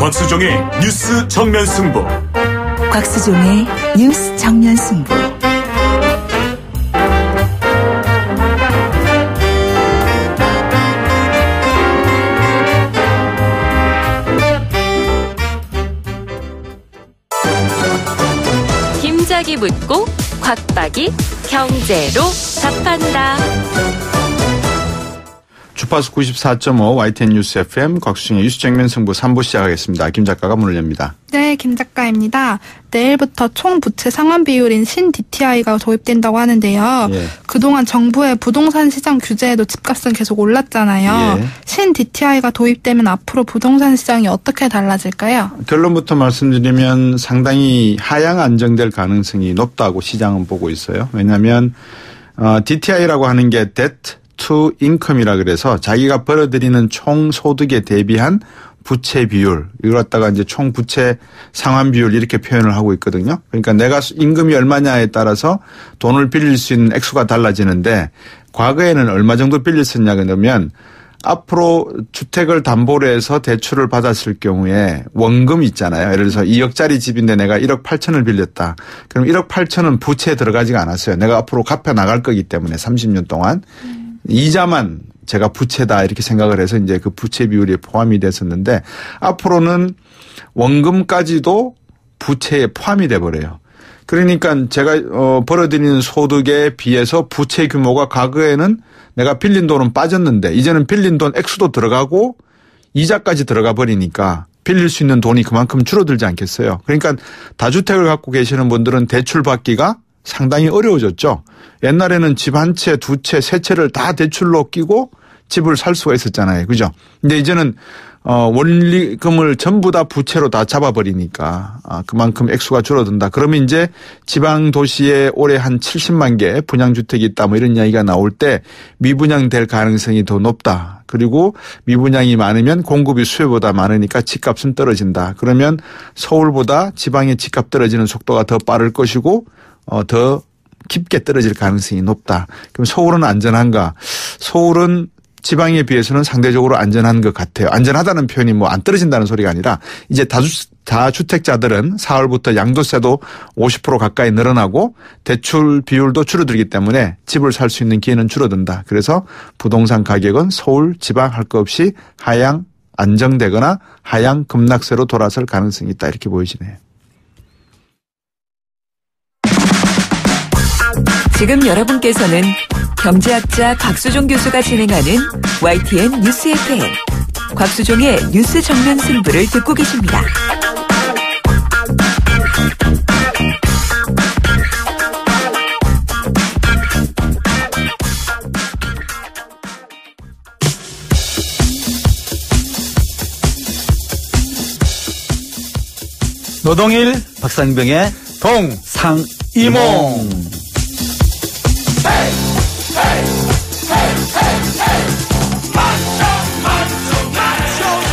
곽수종의 뉴스 정면 승부. 곽수종의 뉴스 정면 승부. 김작이 묻고 곽박이 경제로 답한다. 주파수 94.5 YTN 뉴스 FM 곽수종의 뉴스 정면 승부 3부 시작하겠습니다. 김 작가가 문을 엽니다. 네, 김 작가입니다. 내일부터 총 부채 상환 비율인 신 DTI가 도입된다고 하는데요. 예. 그동안 정부의 부동산 시장 규제에도 집값은 계속 올랐잖아요. 예. 신 DTI가 도입되면 앞으로 부동산 시장이 어떻게 달라질까요? 결론부터 말씀드리면 상당히 하향 안정될 가능성이 높다고 시장은 보고 있어요. 왜냐하면 DTI라고 하는 게 Debt to Income이라 그래서 자기가 벌어들이는 총 소득에 대비한 부채 비율, 이걸 갖다가 이제 총 부채 상환 비율 이렇게 표현을 하고 있거든요. 그러니까 내가 임금이 얼마냐에 따라서 돈을 빌릴 수 있는 액수가 달라지는데 과거에는 얼마 정도 빌렸었냐 그러면 앞으로 주택을 담보로 해서 대출을 받았을 경우에 원금 있잖아요. 예를 들어서 2억짜리 집인데 내가 1억 8천을 빌렸다. 그럼 1억 8천은 부채에 들어가지가 않았어요. 내가 앞으로 갚아 나갈 거기 때문에 30년 동안. 이자만 제가 부채다 이렇게 생각을 해서 이제 그 부채 비율이 포함이 됐었는데 앞으로는 원금까지도 부채에 포함이 돼 버려요. 그러니까 제가 벌어들이는 소득에 비해서 부채 규모가 과거에는 내가 빌린 돈은 빠졌는데 이제는 빌린 돈 액수도 들어가고 이자까지 들어가 버리니까 빌릴 수 있는 돈이 그만큼 줄어들지 않겠어요. 그러니까 다주택을 갖고 계시는 분들은 대출 받기가 상당히 어려워졌죠. 옛날에는 집 한 채, 두 채, 세 채를 다 대출로 끼고 집을 살 수가 있었잖아요. 그죠? 근데 이제는 원리금을 전부 다 부채로 다 잡아버리니까 그만큼 액수가 줄어든다. 그러면 이제 지방 도시에 올해 한 70만 개 분양주택이 있다 뭐 이런 이야기가 나올 때 미분양될 가능성이 더 높다. 그리고 미분양이 많으면 공급이 수요보다 많으니까 집값은 떨어진다. 그러면 서울보다 지방의 집값 떨어지는 속도가 더 빠를 것이고 더 깊게 떨어질 가능성이 높다. 그럼 서울은 안전한가? 서울은 지방에 비해서는 상대적으로 안전한 것 같아요. 안전하다는 표현이 뭐 안 떨어진다는 소리가 아니라 이제 다주택자들은 4월부터 양도세도 50% 가까이 늘어나고 대출 비율도 줄어들기 때문에 집을 살 수 있는 기회는 줄어든다. 그래서 부동산 가격은 서울, 지방 할 것 없이 하향 안정되거나 하향 급락세로 돌아설 가능성이 있다. 이렇게 보여지네요. 지금 여러분께서는 경제학자 곽수종 교수가 진행하는 YTN 뉴스 FM 곽수종의 뉴스 정면 승부를 듣고 계십니다. 노동일 박상병의 동상이몽.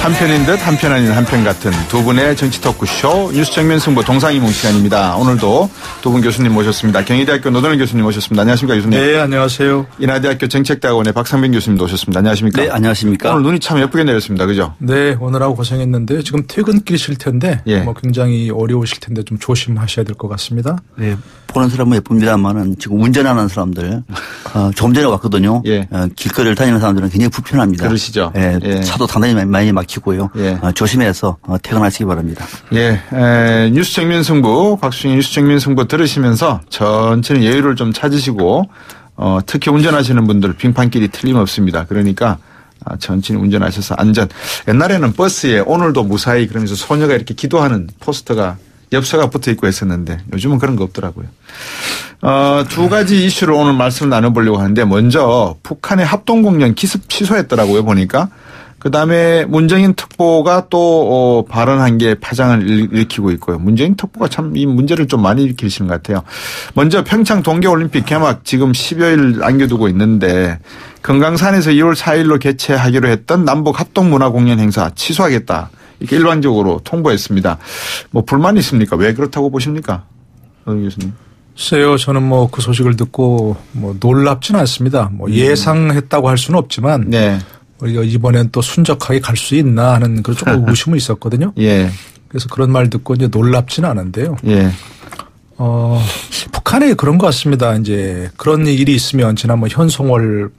한편인 듯 한편 아닌 한편 같은 두 분의 정치 토크쇼 뉴스 정면 승부 동상이몽 시간입니다. 오늘도 두 분 교수님 모셨습니다. 경희대학교 노동일 교수님 모셨습니다. 안녕하십니까 교수님. 네, 안녕하세요. 인하대학교 정책대학원의 박상빈 교수님도 오셨습니다. 안녕하십니까. 네, 안녕하십니까. 오늘 눈이 참 예쁘게 내렸습니다. 그죠? 네, 오늘하고 고생했는데 지금 퇴근길이실 텐데 예. 굉장히 어려우실 텐데 좀 조심하셔야 될 것 같습니다. 네, 보는 사람은 예쁩니다만은 지금 운전하는 사람들 조금 전에 왔거든요. 예. 길거리를 다니는 사람들은 굉장히 불편합니다. 그러시죠. 예, 예. 차도 상당히 많이 막히고요. 예. 조심해서 퇴근하시기 바랍니다. 예, 뉴스 정면 승부, 곽수종의 뉴스 정면 승부 들으시면서 천천히 여유를 좀 찾으시고 특히 운전하시는 분들 빙판길이 틀림없습니다. 그러니까 천천히 운전하셔서 안전. 옛날에는 버스에 오늘도 무사히 그러면서 소녀가 이렇게 기도하는 포스터가 엽서가 붙어 있고 했었는데 요즘은 그런 거 없더라고요. 두 가지 이슈를 오늘 말씀을 나눠보려고 하는데 먼저 북한의 합동공연 기습 취소했더라고요 보니까. 그다음에 문정인 특보가 또 발언한 게 파장을 일으키고 있고요. 문정인 특보가 참 이 문제를 좀 많이 일으키시는 것 같아요. 먼저 평창 동계올림픽 개막 지금 10여일 남겨두고 있는데 금강산에서 2월 4일로 개최하기로 했던 남북 합동문화공연 행사 취소하겠다. 이렇게 일반적으로 통보했습니다. 뭐 불만이 있습니까? 왜 그렇다고 보십니까? 교수님. 글쎄요, 저는 그 소식을 듣고 놀랍지는 않습니다. 예상했다고 할 수는 없지만 네. 우리가 이번엔 또 순적하게 갈 수 있나 하는 그런 조금 의심은 있었거든요. 예. 그래서 그런 말 듣고 이제 놀랍지는 않은데요. 예. 북한에 그런 것 같습니다. 이제 그런 일이 있으면 지난번 현송월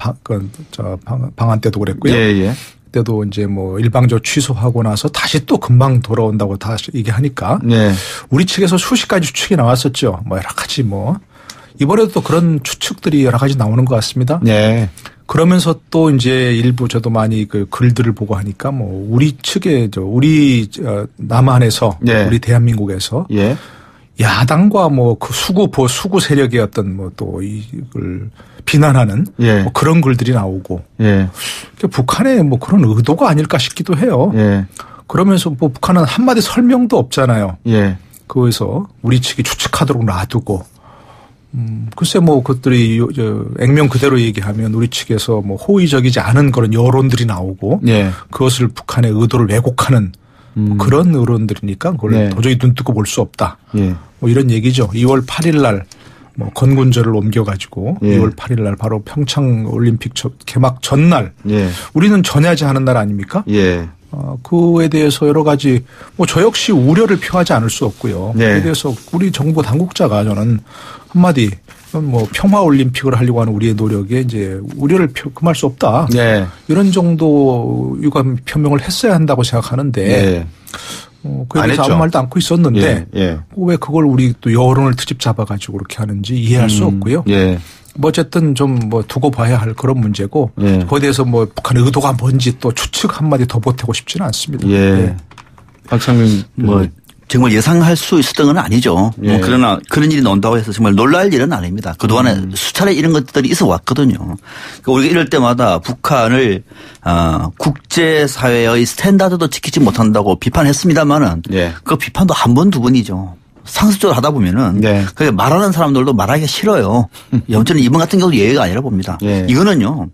방한 때도 그랬고요. 예, 예. 그때도 이제 뭐 일방적으로 취소하고 나서 다시 또 금방 돌아온다고 다시 얘기하니까 예. 우리 측에서 수십 가지 추측이 나왔었죠. 뭐 여러 가지 뭐 이번에도 또 그런 추측들이 여러 가지 나오는 것 같습니다. 예. 그러면서 또 이제 일부 저도 많이 그 글들을 보고 하니까 뭐 우리 측에 우리 남한에서 예. 우리 대한민국에서 예. 야당과 뭐 그 수구 세력의 어떤 뭐 또 이걸 비난하는 예. 뭐 그런 글들이 나오고 예. 북한의 뭐 그런 의도가 아닐까 싶기도 해요. 예. 그러면서 뭐 북한은 한마디 설명도 없잖아요. 예. 그래서 우리 측이 추측하도록 놔두고 글쎄 뭐 그것들이 액면 그대로 얘기하면 우리 측에서 뭐 호의적이지 않은 그런 여론들이 나오고 예. 그것을 북한의 의도를 왜곡하는 뭐 그런 여론들이니까 그걸 네. 도저히 눈 뜨고 볼 수 없다. 예. 뭐 이런 얘기죠. 2월 8일 날 뭐 건군절을 옮겨가지고 예. 2월 8일 날 바로 평창 올림픽 개막 전날 예. 우리는 전야제 하는 날 아닙니까? 예. 그에 대해서 여러 가지 뭐 저 역시 우려를 표하지 않을 수 없고요. 네. 그에 대해서 우리 정부 당국자가 저는 한마디 뭐 평화 올림픽을 하려고 하는 우리의 노력에 이제 우려를 금할 수 없다. 네. 이런 정도 유감 표명을 했어야 한다고 생각하는데 네. 그에 대해서 아무 말도 않고 있었는데 예. 예. 왜 그걸 우리 또 여론을 트집 잡아가지고 그렇게 하는지 이해할 수 없고요. 예. 뭐 어쨌든 좀 뭐 두고 봐야 할 그런 문제고 예. 거기에 대해서 뭐 북한의 의도가 뭔지 또 추측 한마디 더 보태고 싶지는 않습니다. 예. 박상민 뭐 정말 예상할 수 있었던 건 아니죠. 예. 그러나 그런 일이 나온다고 해서 정말 놀랄 일은 아닙니다. 그동안에 수차례 이런 것들이 있어 왔거든요. 그러니까 우리가 이럴 때마다 북한을 국제사회의 스탠다드도 지키지 못한다고 비판했습니다마는 예. 그 비판도 한 번, 두 번이죠. 상습적으로 하다 보면은 네. 그게 말하는 사람들도 말하기가 싫어요. 저는 이번 같은 경우도 예외가 아니라 봅니다. 예. 이거는요.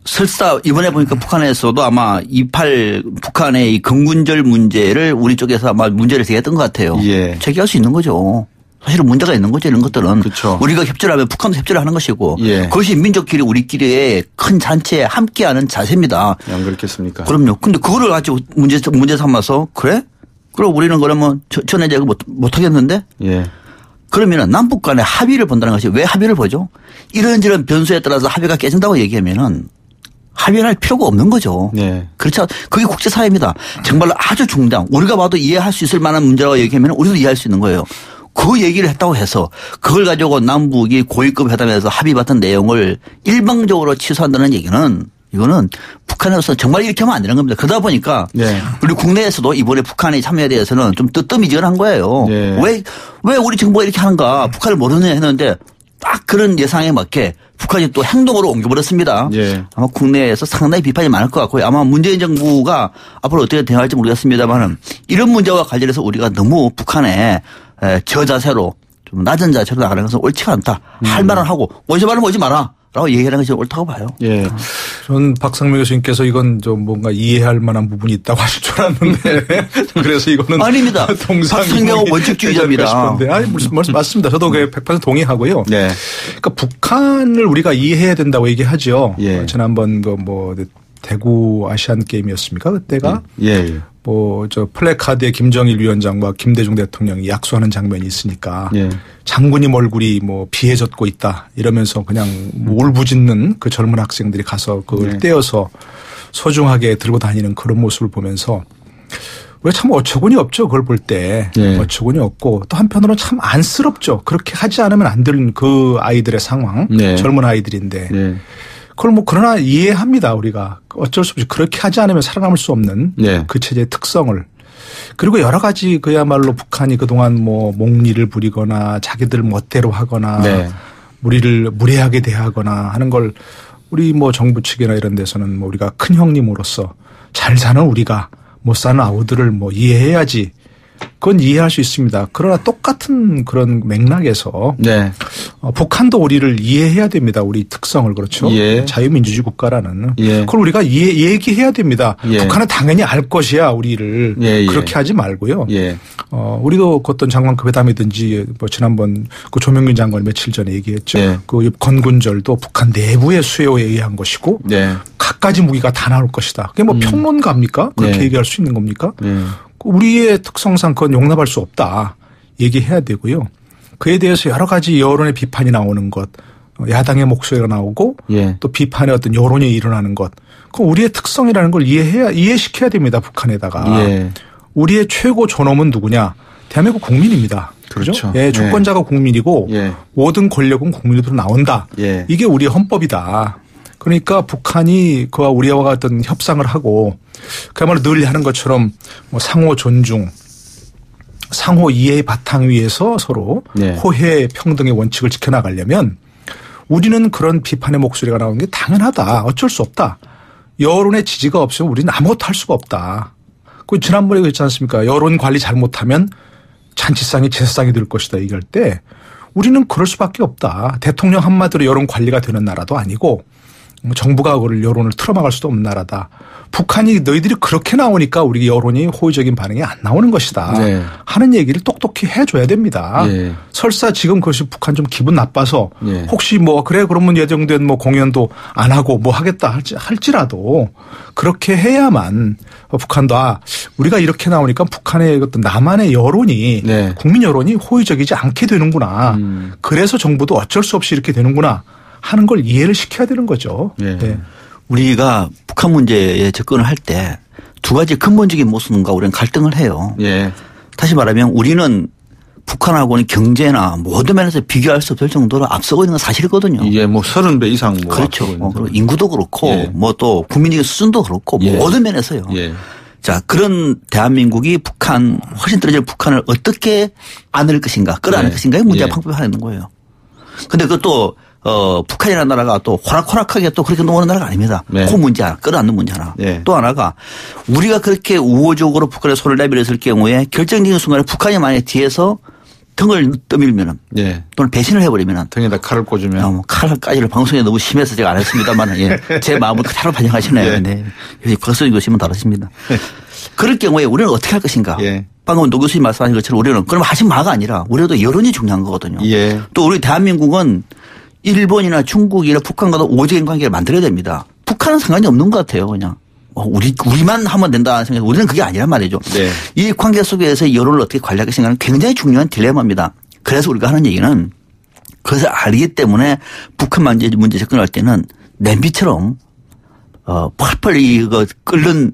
설사 이번에 보니까 북한에서도 아마 28 북한의 이 건군절 문제를 우리 쪽에서 아마 문제를 제기했던 것 같아요. 예. 제기할 수 있는 거죠. 사실은 문제가 있는 거죠. 이런 것들은. 그렇죠. 우리가 협조하면 북한도 협조를 하는 것이고 예. 그것이 민족끼리 우리끼리의 큰 잔치에 함께하는 자세입니다. 안 그렇겠습니까? 그럼요. 근데 그거를 가지고 문제 삼아서 그래? 그럼 우리는 그러면 전해 제거 못 하겠는데? 예. 그러면은 남북 간의 합의를 본다는 것이 왜 합의를 보죠? 이런저런 변수에 따라서 합의가 깨진다고 얘기하면은 합의를 할 필요가 없는 거죠. 네. 그렇죠. 그게 국제사회입니다. 정말로 아주 중대한 우리가 봐도 이해할 수 있을 만한 문제라고 얘기하면 우리도 이해할 수 있는 거예요. 그 얘기를 했다고 해서 그걸 가지고 남북이 고위급 회담에서 합의받은 내용을 일방적으로 취소한다는 얘기는 이거는 북한으로서 정말 이렇게 하면 안 되는 겁니다. 그러다 보니까 네. 우리 국내에서도 이번에 북한의 참여에 대해서는 좀 뜨뜨미지근한 거예요. 네. 왜 우리 정부가 이렇게 하는가 북한을 모르느냐 했는데 딱 그런 예상에 맞게 북한이 또 행동으로 옮겨버렸습니다. 네. 아마 국내에서 상당히 비판이 많을 것 같고요. 아마 문재인 정부가 앞으로 어떻게 대응할지 모르겠습니다만은 이런 문제와 관련해서 우리가 너무 북한의 저자세로 좀 낮은 자세로 나가는 것은 옳지가 않다. 할 말은 하고 오지 말면 오지 마라. 라고 얘기하는 것이 옳다고 봐요. 예. 전 박상민 교수님께서 이건 좀 뭔가 이해할 만한 부분이 있다고 하실 줄 알았는데 그래서 이거는 아닙니다. 박성경 원칙주의자입니다. 아니 무슨 말씀 맞습니다. 저도 100% 동의하고요. 네. 그러니까 북한을 우리가 이해해야 된다고 얘기하죠. 예. 지난번 뭐 대구 아시안 게임이었습니까? 그때가 예. 뭐 저 플래카드에 김정일 위원장과 김대중 대통령이 약수하는 장면이 있으니까 예. 장군님 얼굴이 뭐 비해졌고 있다 이러면서 그냥 울부짖는 그 젊은 학생들이 가서 그걸 네. 떼어서 소중하게 들고 다니는 그런 모습을 보면서 왜 참 어처구니 없죠. 그걸 볼 때 네. 어처구니 없고 또 한편으로는 참 안쓰럽죠. 그렇게 하지 않으면 안 되는 그 아이들의 상황 네. 젊은 아이들인데 네. 그걸 뭐 그러나 이해합니다. 우리가 어쩔 수 없이 그렇게 하지 않으면 살아남을 수 없는 네. 그 체제의 특성을 그리고 여러 가지 그야말로 북한이 그동안 뭐 목리를 부리거나 자기들 멋대로 하거나 네. 우리를 무례하게 대하거나 하는 걸 우리 뭐 정부 측이나 이런 데서는 뭐 우리가 큰 형님으로서 잘 사는 우리가 못 사는 아우들을 뭐 이해해야지 그건 이해할 수 있습니다. 그러나 똑같은 그런 맥락에서 네. 북한도 우리를 이해해야 됩니다. 우리 특성을 그렇죠. 예. 자유민주주의 국가라는. 예. 그걸 우리가 얘기해야 됩니다. 예. 북한은 당연히 알 것이야 우리를. 예. 그렇게 하지 말고요. 예. 우리도 어떤 장관급 회담이든지 뭐 지난번 그 조명균 장관이 며칠 전에 얘기했죠. 예. 그 건군절도 북한 내부의 수요에 의한 것이고 네. 갖가지 무기가 다 나올 것이다. 그게 뭐 평론가입니까? 그렇게 네. 얘기할 수 있는 겁니까? 네. 우리의 특성상 그건 용납할 수 없다. 얘기해야 되고요. 그에 대해서 여러 가지 여론의 비판이 나오는 것, 야당의 목소리가 나오고 예. 또 비판의 어떤 여론이 일어나는 것. 그 우리의 특성이라는 걸 이해시켜야 됩니다. 북한에다가. 예. 우리의 최고 존엄은 누구냐? 대한민국 국민입니다. 그렇죠. 예, 주권자가 국민이고 예. 모든 권력은 국민으로부터 나온다. 예. 이게 우리의 헌법이다. 그러니까 북한이 그와 우리와 어떤 협상을 하고 그야말로 늘 하는 것처럼 뭐 상호 존중, 상호 이해의 바탕 위에서 서로 네. 호혜 평등의 원칙을 지켜나가려면 우리는 그런 비판의 목소리가 나오는 게 당연하다. 어쩔 수 없다. 여론의 지지가 없으면 우리는 아무것도 할 수가 없다. 그 지난번에 그랬지 않습니까? 여론 관리 잘못하면 잔치상이 제사상이 될 것이다 얘기할 때 우리는 그럴 수밖에 없다. 대통령 한마디로 여론 관리가 되는 나라도 아니고 정부가 그걸 여론을 틀어막을 수도 없는 나라다. 북한이 너희들이 그렇게 나오니까 우리 여론이 호의적인 반응이 안 나오는 것이다. 네. 하는 얘기를 똑똑히 해줘야 됩니다. 예. 설사 지금 그것이 북한 좀 기분 나빠서 예. 혹시 뭐 그래 그러면 예정된 뭐 공연도 안 하고 뭐 하겠다 할지라도 그렇게 해야만 북한도 우리가 이렇게 나오니까 북한의 어떤 남한의 여론이 네. 국민 여론이 호의적이지 않게 되는구나. 그래서 정부도 어쩔 수 없이 이렇게 되는구나 하는 걸 이해를 시켜야 되는 거죠. 예. 네. 우리가 북한 문제에 접근을 할 때 두 가지 근본적인 모습과 우리는 갈등을 해요. 예. 다시 말하면 우리는 북한하고는 경제나 모든 면에서 비교할 수 없을 정도로 앞서고 있는 건 사실이거든요. 이게 뭐 30배 이상 뭐 그렇죠. 앞서고 있는 그리고 인구도 그렇고 예. 뭐 또 국민적인 수준도 그렇고 예. 모든 면에서요. 예. 자, 그런 대한민국이 훨씬 떨어질 북한을 어떻게 안을 것인가, 끌어안을 예. 것인가의 문제가 예. 방법하는 거예요. 근데 그것도 북한이라는 나라가 또 호락호락하게 또 그렇게 놓는 나라가 아닙니다. 네. 그 문제 하나, 끌어안는 문제 하나. 네. 또 하나가 우리가 그렇게 우호적으로 북한에 손을 내밀었을 경우에 결정적인 순간에 북한이 만약에 뒤에서 등을 떠밀면은 예. 또는 배신을 해버리면은 등에다 칼을 꽂으면 칼까지를 방송에 너무 심해서 제가 안 했습니다만 예. 제 마음은 그대로 반영하시네요. 예. 네. 박수님 보시면 다르십니다. 그럴 경우에 우리는 어떻게 할 것인가. 예. 방금 노 교수님 말씀하신 것처럼 우리는 그럼 하신 마가 아니라 우리도 여론이 중요한 거거든요. 예. 또 우리 대한민국은 일본이나 중국이나 북한과도 우호적인 관계를 만들어야 됩니다. 북한은 상관이 없는 것 같아요. 그냥. 우리만 하면 된다는 생각. 우리는 그게 아니란 말이죠. 네. 이 관계 속에서 여론을 어떻게 관리할 것인가는 굉장히 중요한 딜레마입니다. 그래서 우리가 하는 얘기는 그것을 알기 때문에 북한 문제 접근할 때는 냄비처럼 펄펄 끓는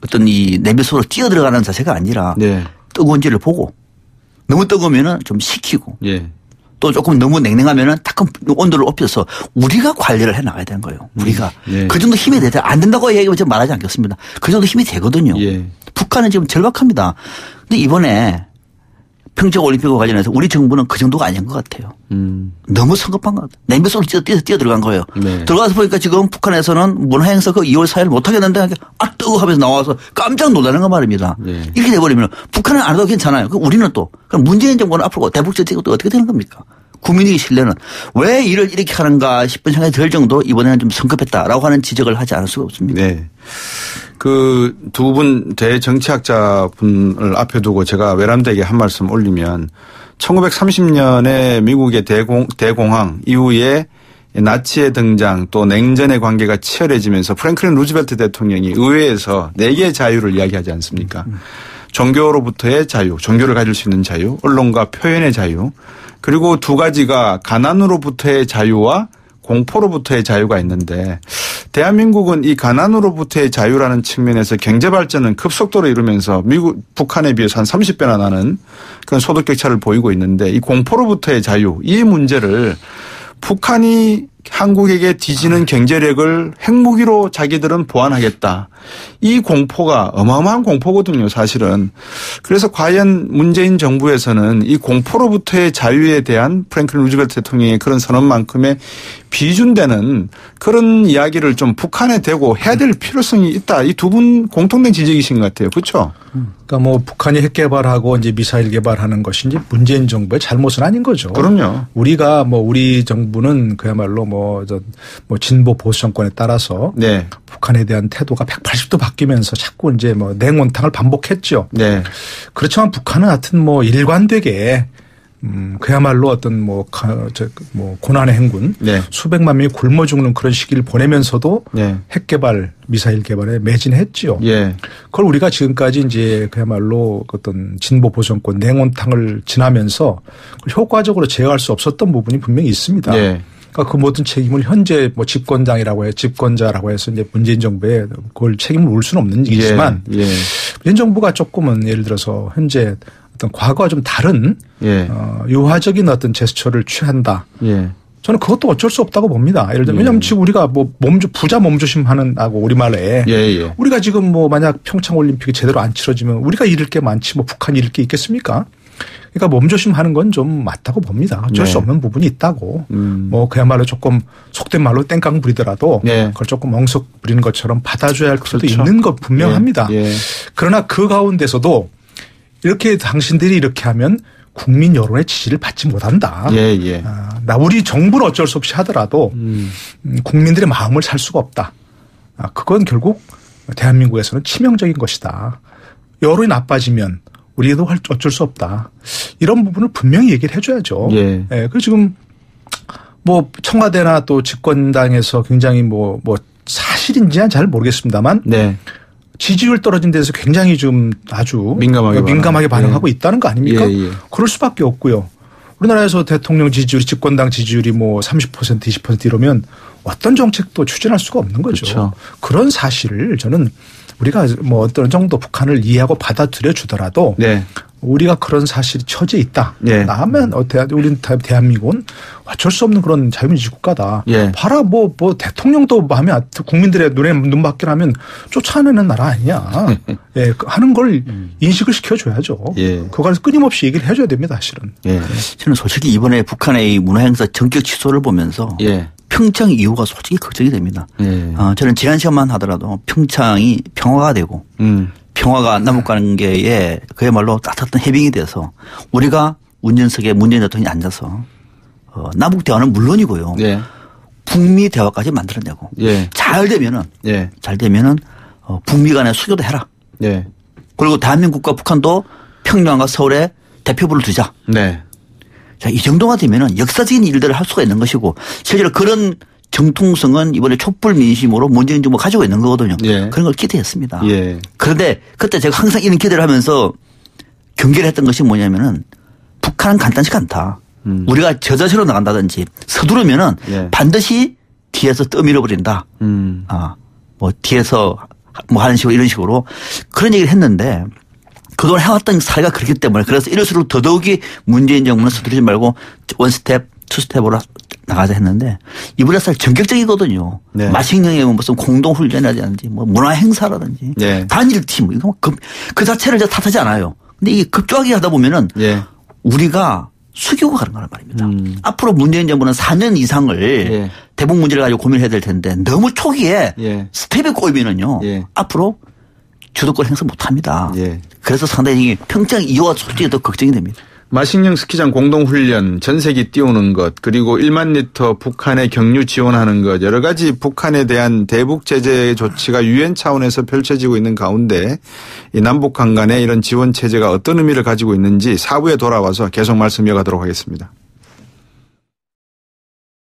어떤 이 냄비 속으로 뛰어 들어가는 자세가 아니라 네. 뜨거운지를 보고 너무 뜨거우면은 좀 식히고 예. 또 조금 너무 냉랭하면은 조금 온도를 높여서 우리가 관리를 해 나가야 되는 거예요. 우리가. 예. 그 정도 힘이 되다. 안 된다고 얘기하면 제가 말하지 않겠습니다. 그 정도 힘이 되거든요. 예. 북한은 지금 절박합니다. 근데 이번에 평창올림픽과 관련해서 우리 정부는 그 정도가 아닌 것 같아요. 너무 성급한 것 같아요. 냄비 속으로 뛰어 들어간 거예요. 네. 들어가서 보니까 지금 북한에서는 문화행사 그 2월 4일 못 하겠는데 뜨거 하면서 나와서 깜짝 놀라는 거 말입니다. 네. 이렇게 돼버리면 북한은 안 해도 괜찮아요. 그럼 우리는 또 그럼 문재인 정부는 앞으로 대북 정책이 또 어떻게 되는 겁니까? 국민의 신뢰는 왜 일을 이렇게 하는가 싶은 생각이 들 정도 이번에는 좀 성급했다라고 하는 지적을 하지 않을 수가 없습니다. 네. 그 두 분 대정치학자 분을 앞에 두고 제가 외람되게 한 말씀 올리면 1930년에 미국의 대공황 이후에 나치의 등장 또 냉전의 관계가 치열해지면서 프랭클린 루즈벨트 대통령이 의회에서 4개의 자유를 이야기하지 않습니까? 종교로부터의 자유, 종교를 가질 수 있는 자유, 언론과 표현의 자유, 그리고 두 가지가 가난으로부터의 자유와 공포로부터의 자유가 있는데 대한민국은 이 가난으로부터의 자유라는 측면에서 경제 발전은 급속도로 이루면서 북한에 비해서 한 30배나 나는 그런 소득 격차를 보이고 있는데 이 공포로부터의 자유, 이 문제를 북한이 한국에게 뒤지는 경제력을 핵무기로 자기들은 보완하겠다. 이 공포가 어마어마한 공포거든요, 사실은. 그래서 과연 문재인 정부에서는 이 공포로부터의 자유에 대한 프랭클린 루즈벨트 대통령의 그런 선언만큼의 비준되는 그런 이야기를 좀 북한에 대고 해야 될 필요성이 있다. 이 두 분 공통된 지적이신 것 같아요. 그렇죠? 그러니까 뭐 북한이 핵 개발하고 이제 미사일 개발하는 것이 이제 문재인 정부의 잘못은 아닌 거죠. 그럼요. 우리가 뭐 우리 정부는 그야말로 뭐 진보 보수 정권에 따라서 네. 북한에 대한 태도가 180도 바뀌면서 자꾸 이제 뭐 냉온탕을 반복했죠. 네. 그렇지만 북한은 하여튼 뭐 일관되게 그야말로 어떤 뭐 고난의 행군, 네. 수백만 명이 굶어 죽는 그런 시기를 보내면서도 네. 핵 개발, 미사일 개발에 매진했지요. 예. 그걸 우리가 지금까지 이제 그야말로 어떤 진보 보수정권 냉온탕을 지나면서 효과적으로 제어할 수 없었던 부분이 분명히 있습니다. 예. 그러니까 그 모든 책임을 현재 뭐 집권자라고 해서 이제 문재인 정부에 그걸 책임을 물 수는 없는 얘기지만 예. 문재인 정부가 조금은 예를 들어서 현재 어떤 과거와 좀 다른 예. 유화적인 어떤 제스처를 취한다. 예. 저는 그것도 어쩔 수 없다고 봅니다. 예를 들면 왜냐하면 지금 우리가 뭐 부자 몸조심하는 하고 우리말에 예. 우리가 지금 뭐 만약 평창 올림픽이 제대로 안 치러지면 우리가 잃을 게 많지 뭐 북한이 잃을 게 있겠습니까? 그러니까 몸조심하는 건 좀 맞다고 봅니다. 어쩔 수 없는 부분이 있다고. 뭐 그야말로 조금 속된 말로 땡깡 부리더라도 그걸 조금 엉석 부리는 것처럼 받아줘야 할 필요도 있는 것 분명합니다. 그러나 그 가운데서도 이렇게 당신들이 이렇게 하면 국민 여론의 지지를 받지 못한다. 우리 정부는 어쩔 수 없이 하더라도 국민들의 마음을 살 수가 없다. 그건 결국 대한민국에서는 치명적인 것이다. 여론이 나빠지면 우리도 어쩔 수 없다. 이런 부분을 분명히 얘기를 해줘야죠. 그래서 지금 뭐 청와대나 또 집권당에서 굉장히 뭐 사실인지는 잘 모르겠습니다만 지지율 떨어진 데서 굉장히 좀 아주 민감하게 반응하고 있다는 거 아닙니까? 그럴 수밖에 없고요. 우리나라에서 대통령 지지율이 집권당 지지율이 뭐 30% 20% 이러면 어떤 정책도 추진할 수가 없는 거죠. 그렇죠. 그런 사실을 저는 우리가 뭐 어떤 정도 북한을 이해하고 받아들여 주더라도 우리가 그런 사실이 처지에 있다. 나면 우리 대한민국은 어쩔 수 없는 그런 자유민주 국가다. 봐라 뭐 대통령도 마음에 국민들의 눈에 눈밖에 나면 쫓아내는 나라 아니냐. 하는 걸 인식을 시켜줘야죠. 그걸 끊임없이 얘기를 해줘야 됩니다. 사실은. 저는 솔직히 이번에 북한의 문화행사 전격 취소를 보면서 평창 이후가 솔직히 걱정이 됩니다. 저는 지난 시간만 하더라도 평창이 평화가 되고 평화가 남북관계에 그야말로 따뜻한 해빙이 돼서 우리가 운전석에 문재인 대통령이 앉아서 남북 대화는 물론이고요. 북미 대화까지 만들어내고 잘 되면은 북미 간의 수교도 해라. 그리고 대한민국과 북한도 평양과 서울에 대표부를 두자. 자, 이 정도가 되면은 역사적인 일들을 할 수가 있는 것이고 실제로 그런 정통성은 이번에 촛불 민심으로 문재인 정부가 가지고 있는 거거든요. 그런 걸 기대했습니다. 그런데 그때 제가 항상 이런 기대를 하면서 경계를 했던 것이 뭐냐면은 북한은 간단치 않다. 우리가 저자세로 나간다든지 서두르면은 반드시 뒤에서 떠밀어 버린다. 뭐 뒤에서 뭐 하는 식으로 이런 식으로 그런 얘기를 했는데 그동안 해왔던 사례가 그렇기 때문에 그래서 이럴수록 더더욱이 문재인 정부는 서두르지 말고 원스텝, 투스텝으로 나가자 했는데 이번에 사실 전격적이거든요. 마식령의 무슨 공동훈련이라든지 뭐 문화행사라든지 단일팀 이거 그 자체를 제가 탓하지 않아요. 근데 이게 급조하게 하다 보면은 우리가 숙이고 가는 거란 말입니다. 앞으로 문재인 정부는 4년 이상을 대북 문제를 가지고 고민해야 될 텐데 너무 초기에 스텝에 꼬이면은요. 앞으로 주도권 행사 못합니다. 그래서 상당히 평창 이후가 솔직히 더 걱정이 됩니다. 마식령 스키장 공동훈련, 전세기 띄우는 것, 그리고 1만 리터 북한에 경유 지원하는 것, 여러 가지 북한에 대한 대북 제재 조치가 유엔 차원에서 펼쳐지고 있는 가운데 이 남북한 간의 이런 지원 체제가 어떤 의미를 가지고 있는지 4부에 돌아와서 계속 말씀 이어가도록 하겠습니다.